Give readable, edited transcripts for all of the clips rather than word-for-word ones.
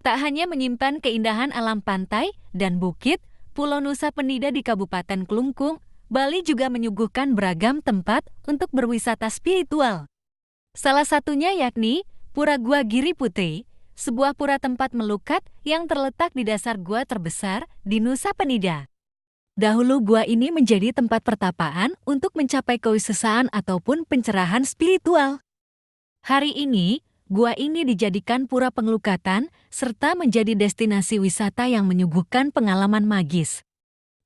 Tak hanya menyimpan keindahan alam pantai dan bukit, Pulau Nusa Penida di Kabupaten Klungkung, Bali juga menyuguhkan beragam tempat untuk berwisata spiritual. Salah satunya yakni Pura Gua Giri Putri, sebuah pura tempat melukat yang terletak di dasar gua terbesar di Nusa Penida. Dahulu gua ini menjadi tempat pertapaan untuk mencapai kewisesaan ataupun pencerahan spiritual. Hari ini, gua ini dijadikan pura pengelukatan serta menjadi destinasi wisata yang menyuguhkan pengalaman magis.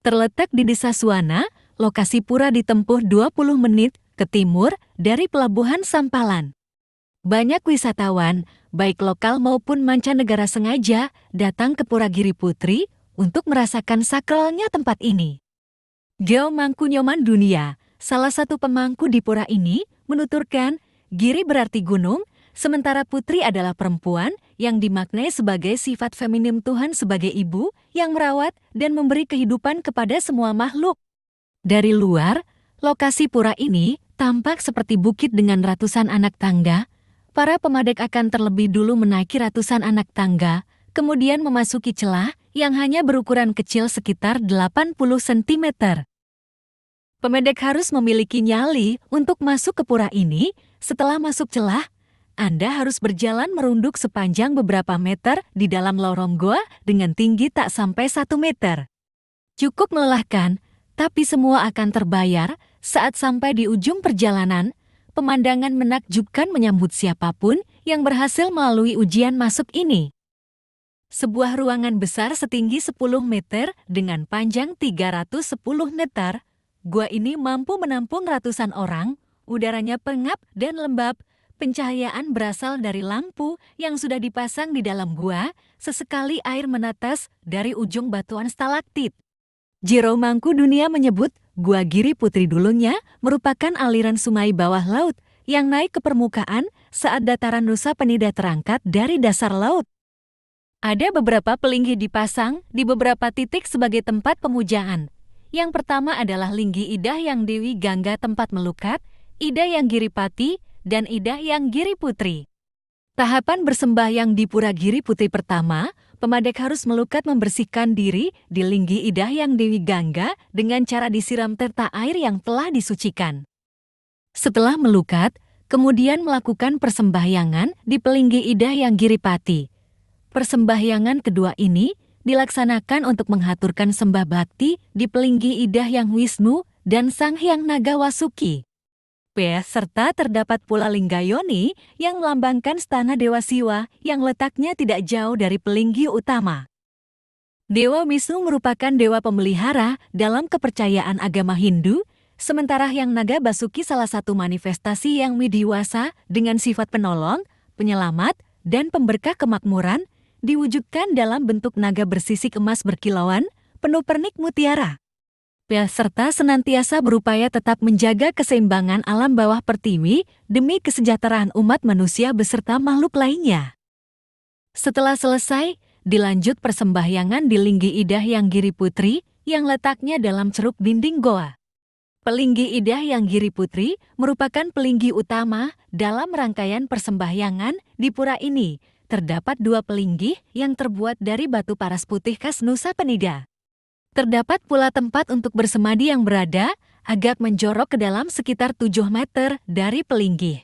Terletak di Desa Suwana, lokasi pura ditempuh 20 menit ke timur dari Pelabuhan Sampalan. Banyak wisatawan, baik lokal maupun mancanegara sengaja datang ke Pura Giri Putri untuk merasakan sakralnya tempat ini. Geo Mangkunyoman Dunia, salah satu pemangku di pura ini, menuturkan Giri berarti gunung, sementara putri adalah perempuan yang dimaknai sebagai sifat feminim Tuhan sebagai ibu yang merawat dan memberi kehidupan kepada semua makhluk. Dari luar, lokasi pura ini tampak seperti bukit dengan ratusan anak tangga. Para pemadek akan terlebih dulu menaiki ratusan anak tangga, kemudian memasuki celah yang hanya berukuran kecil sekitar 80 cm. Pemadek harus memiliki nyali untuk masuk ke pura ini. Setelah masuk celah, Anda harus berjalan merunduk sepanjang beberapa meter di dalam lorong goa dengan tinggi tak sampai 1 meter. Cukup melelahkan, tapi semua akan terbayar saat sampai di ujung perjalanan. Pemandangan menakjubkan menyambut siapapun yang berhasil melalui ujian masuk ini. Sebuah ruangan besar setinggi 10 meter dengan panjang 310 meter, gua ini mampu menampung ratusan orang, udaranya pengap dan lembab, pencahayaan berasal dari lampu yang sudah dipasang di dalam gua, sesekali air menetes dari ujung batuan stalaktit. Jero Mangku Dunia menyebut Gua Giri Putri dulunya merupakan aliran sungai bawah laut yang naik ke permukaan saat dataran Nusa Penida terangkat dari dasar laut. Ada beberapa pelinggih dipasang di beberapa titik sebagai tempat pemujaan. Yang pertama adalah Linggi Idah Yang Dewi Gangga tempat melukat, Idah Yang Giripati, dan Idah Yang Giri Putri. Tahapan bersembahyang di Pura Giri Putri pertama, pemadek harus melukat membersihkan diri di Linggi Idah Yang Dewi Gangga dengan cara disiram terta air yang telah disucikan. Setelah melukat, kemudian melakukan persembahyangan di Pelinggi Idah Yang Giripati. Persembahyangan kedua ini dilaksanakan untuk menghaturkan sembah bakti di Pelinggi Idah Yang Wisnu dan Sang Hyang Naga Wasuki. Serta terdapat pula Linggayoni yang melambangkan stana Dewa Siwa yang letaknya tidak jauh dari Pelinggi utama. Dewa Wisnu merupakan dewa pemelihara dalam kepercayaan agama Hindu, sementara Hyang Naga Basuki salah satu manifestasi yang widiwasa dengan sifat penolong, penyelamat, dan pemberkah kemakmuran, diwujudkan dalam bentuk naga bersisik emas berkilauan, penuh pernik mutiara. Serta senantiasa berupaya tetap menjaga keseimbangan alam bawah pertiwi demi kesejahteraan umat manusia beserta makhluk lainnya. Setelah selesai, dilanjut persembahyangan di Linggi Idah Yang Giri Putri yang letaknya dalam ceruk dinding goa. Pelinggi Idah Yang Giri Putri merupakan pelinggi utama dalam rangkaian persembahyangan di pura ini. Terdapat 2 pelinggi yang terbuat dari batu paras putih khas Nusa Penida. Terdapat pula tempat untuk bersemadi yang berada agak menjorok ke dalam sekitar 7 meter dari pelinggi.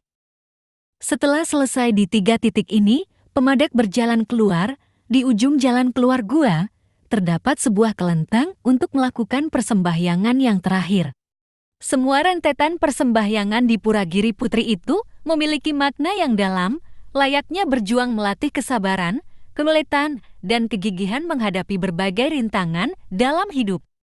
Setelah selesai di 3 titik ini, pemadek berjalan keluar. Di ujung jalan keluar gua, terdapat sebuah kelentang untuk melakukan persembahyangan yang terakhir. Semua rentetan persembahyangan di Pura Giri Putri itu memiliki makna yang dalam, layaknya berjuang melatih kesabaran, kemeletan, dan kegigihan menghadapi berbagai rintangan dalam hidup.